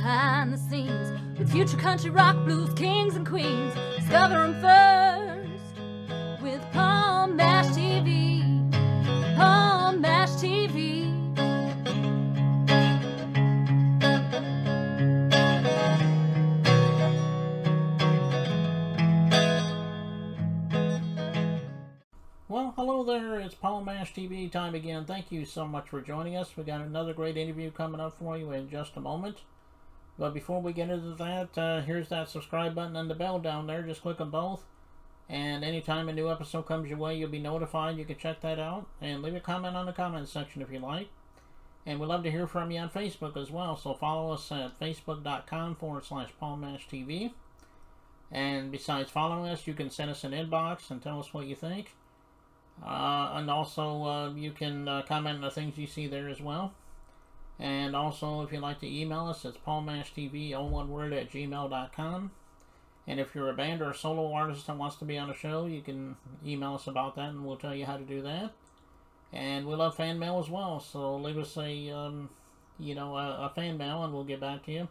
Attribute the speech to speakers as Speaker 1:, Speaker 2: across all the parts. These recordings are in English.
Speaker 1: behind the scenes with future country rock blues kings and queens. Discover them first with Palm Mash TV. Palm Mash TV.
Speaker 2: Well, hello there. It's Palm Mash TV time again. Thank you so much for joining us. We got another great interview coming up for you in just a moment. But before we get into that, here's that subscribe button and the bell down there. Just click on both. And anytime a new episode comes your way, you'll be notified. You can check that out. And leave a comment on the comment section if you like. And we'd love to hear from you on Facebook as well. So follow us at facebook.com/PalmMashTV. And besides following us, you can send us an inbox and tell us what you think. And also you can comment on the things you see there as well. And also if you'd like to email us, it's palmmashtv, all one word, at gmail.com. And if you're a band or a solo artist that wants to be on the show, you can email us about that and we'll tell you how to do that. And we love fan mail as well, so leave us a fan mail and we'll get back to you.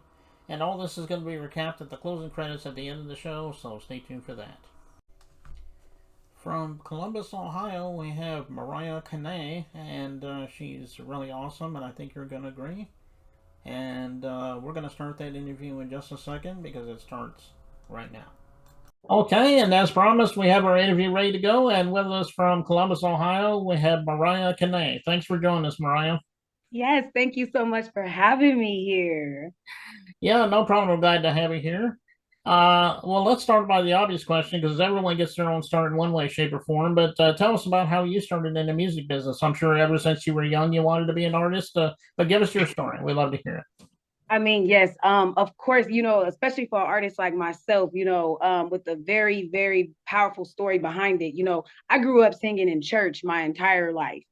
Speaker 2: And all this is going to be recapped at the closing credits at the end of the show, so stay tuned for that. From Columbus, Ohio, we have Mariyah Kine, and she's really awesome, and I think you're going to agree. And we're going to start that interview in just a second because it starts right now. Okay, and as promised, we have our interview ready to go, and with us from Columbus, Ohio, we have Mariyah Kine. Thanks for joining us, Mariyah.
Speaker 3: Yes, thank you so much for having me here.
Speaker 2: Yeah, no problem. We're glad to have you here. Well, let's start by the obvious question because everyone gets their own start in one way, shape, or form. But tell us about how you started in the music business. I'm sure ever since you were young, you wanted to be an artist. But give us your story. We'd love to hear it.
Speaker 3: I mean, yes, of course, especially for artists like myself, with a very, very powerful story behind it. I grew up singing in church my entire life.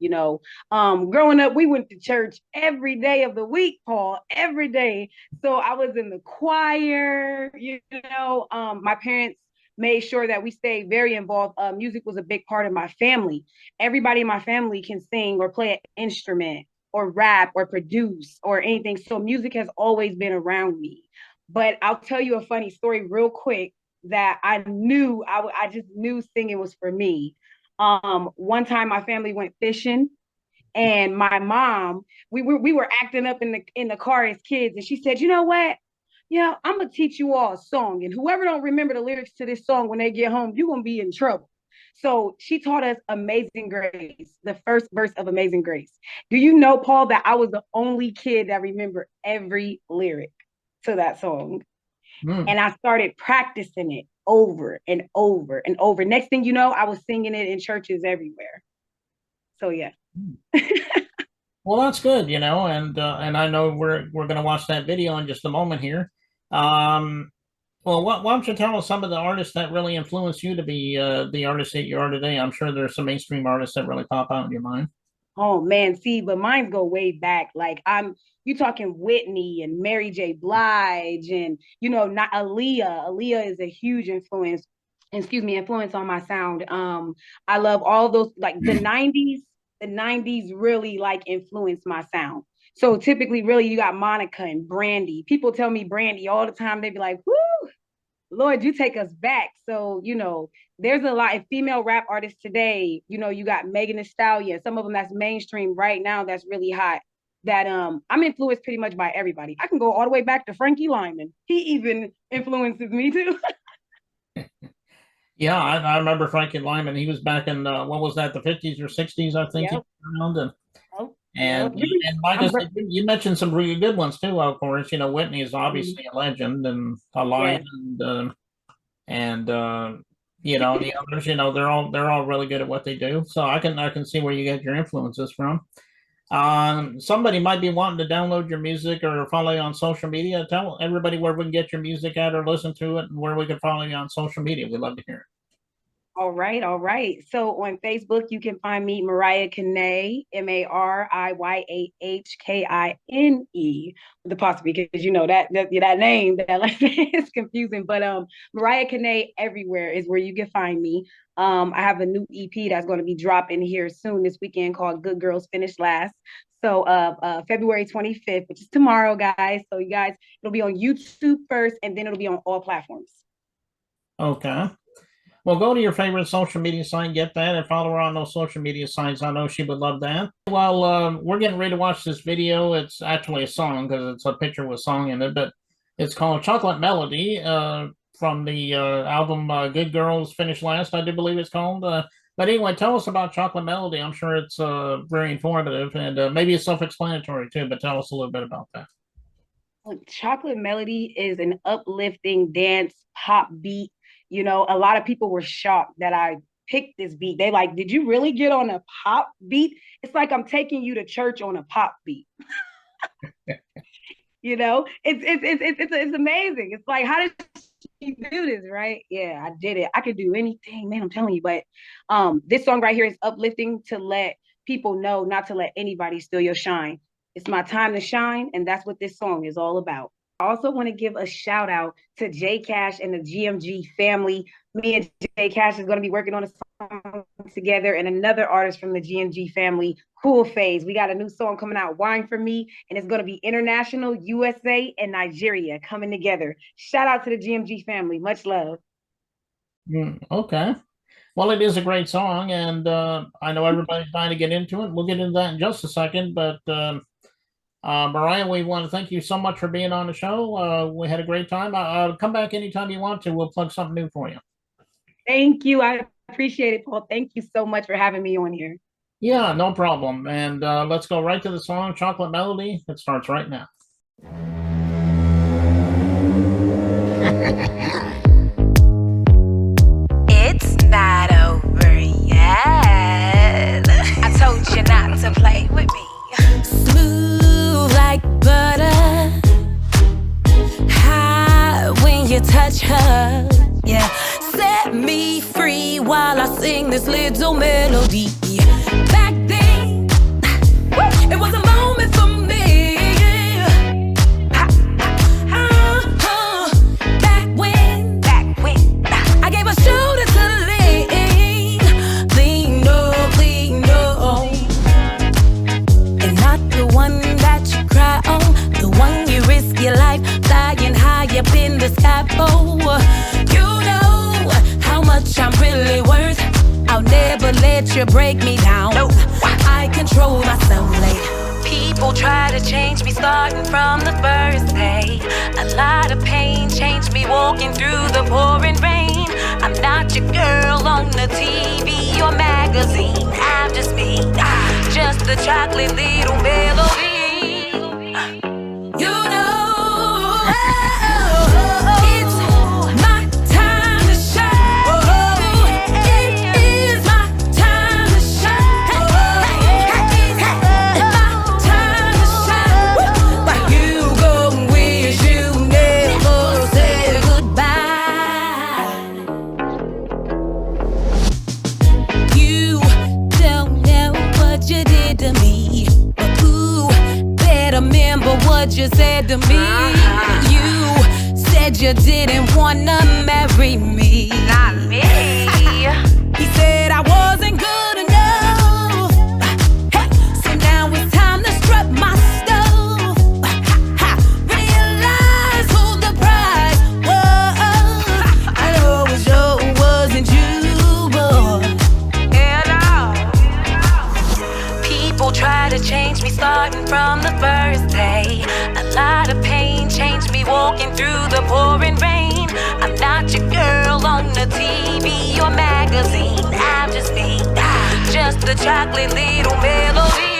Speaker 3: Growing up, we went to church every day of the week, Paul, every day. So I was in the choir, my parents made sure that we stayed very involved. Music was a big part of my family. Everybody in my family can sing or play an instrument or rap or produce or anything. So music has always been around me. But I'll tell you a funny story real quick that I just knew singing was for me. One time my family went fishing and my mom, we were acting up in the car as kids. And she said, you know what? Yeah, I'm gonna teach you all a song. And whoever don't remember the lyrics to this song when they get home, you're gonna be in trouble. So she taught us Amazing Grace, the first verse of Amazing Grace. Do you know, Paul, that I was the only kid that remembered every lyric to that song? And I started practicing it over and over and over. Next thing you know, I was singing it in churches everywhere. So yeah.
Speaker 2: Well, that's good, and I know we're going to watch that video in just a moment here. Well, why don't you tell us some of the artists that really influenced you to be the artist that you are today? I'm sure there's some mainstream artists that really pop out in your mind.
Speaker 3: Oh man, see, but mine go way back. Like you talking Whitney and Mary J. Blige and not Aaliyah. Aaliyah is a huge influence on my sound. I love all those like the 90s. The 90s really like influenced my sound. So typically, really, you got Monica and Brandy. People tell me Brandy all the time. They be like, "Whoo, Lord, you take us back." So, there's a lot of female rap artists today. You got Megan Thee Stallion. Some of them that's mainstream right now. That's really hot. That I'm influenced pretty much by everybody. I can go all the way back to Frankie Lyman. He even influences me too.
Speaker 2: Yeah, I remember Frankie Lyman. He was back in what was that, the 50s or 60s, I think.
Speaker 3: Yep.
Speaker 2: Around and like I said, you mentioned some really good ones too. Of course, Whitney is obviously a legend and a lion, and the others, they're all really good at what they do. So I can see where you get your influences from. Somebody might be wanting to download your music or follow you on social media. Tell everybody where we can get your music at or listen to it, and where we can follow you on social media. We'd love to hear it.
Speaker 3: All right, all right. So on Facebook, you can find me Mariyah Kine, Mariyahkine, with apostrophe, because you know that name that like is confusing. But Mariyah Kine everywhere is where you can find me. I have a new EP that's going to be dropping here soon this weekend called Good Girls Finish Last. So February 25th, which is tomorrow, guys. So you guys, it'll be on YouTube first, and then it'll be on all platforms.
Speaker 2: Okay. Well, go to your favorite social media site, get that, and follow her on those social media sites. I know she would love that. Well, we're getting ready to watch this video. It's actually a song because it's a picture with a song in it, but it's called Chocolate Melody from the album Good Girls Finish Last, I do believe it's called. But anyway, tell us about Chocolate Melody. I'm sure it's very informative and maybe it's self-explanatory too, but tell us a little bit about that.
Speaker 3: Chocolate Melody is an uplifting dance pop beat. You know, a lot of people were shocked that I picked this beat. They like, did you really get on a pop beat? It's like I'm taking you to church on a pop beat. You know, it's amazing. It's like, how did you do this, right? Yeah, I did it. I could do anything, man. I'm telling you. But this song right here is uplifting to let people know not to let anybody steal your shine. It's my time to shine, and that's what this song is all about. I also want to give a shout out to J Cash and the GMG family. Me and J Cash is going to be working on a song together, and another artist from the GMG family, Cool Phase. We got a new song coming out, Wine for Me, and it's going to be international, USA, and Nigeria coming together. Shout out to the GMG family. Much love.
Speaker 2: Okay. Well, it is a great song, and I know everybody's trying to get into it. We'll get into that in just a second, but Mariyah, we want to thank you so much for being on the show. We had a great time. Come back anytime you want to. We'll plug something new for you.
Speaker 3: Thank you. I appreciate it, Paul. Thank you so much for having me on here.
Speaker 2: Yeah, no problem. And let's go right to the song, Chocolate Melody. It starts right now.
Speaker 4: It's not over yet. I told you not to play with me. Smooth like butter, hot when you touch her. Yeah, set me free while I sing this little melody. Back then, it was a moment for me. Back when I gave a shoulder to lean on, and not the one that you cry on, the one you risk your life flying high up in the sky for. You know how much I'm really worth. I'll never let you break me down. No. I control myself late. People try to change me starting from the first day. A lot of pain changed me walking through the pouring rain. I'm not your girl on the TV or magazine. I'm just me, just a chocolate little melody. You know. What you said to me. You said you didn't wanna marry me. Not me. He said I wasn't good enough. Hey, so now it's time to strut my stuff. Realize who the prize was. I know it sure wasn't you, boy. Yeah, no. People try to change me starting from the first day. A lot of pain changed me walking through the pouring rain. I'm not your girl on the TV or magazine. I'm just me, just a chocolate little melody.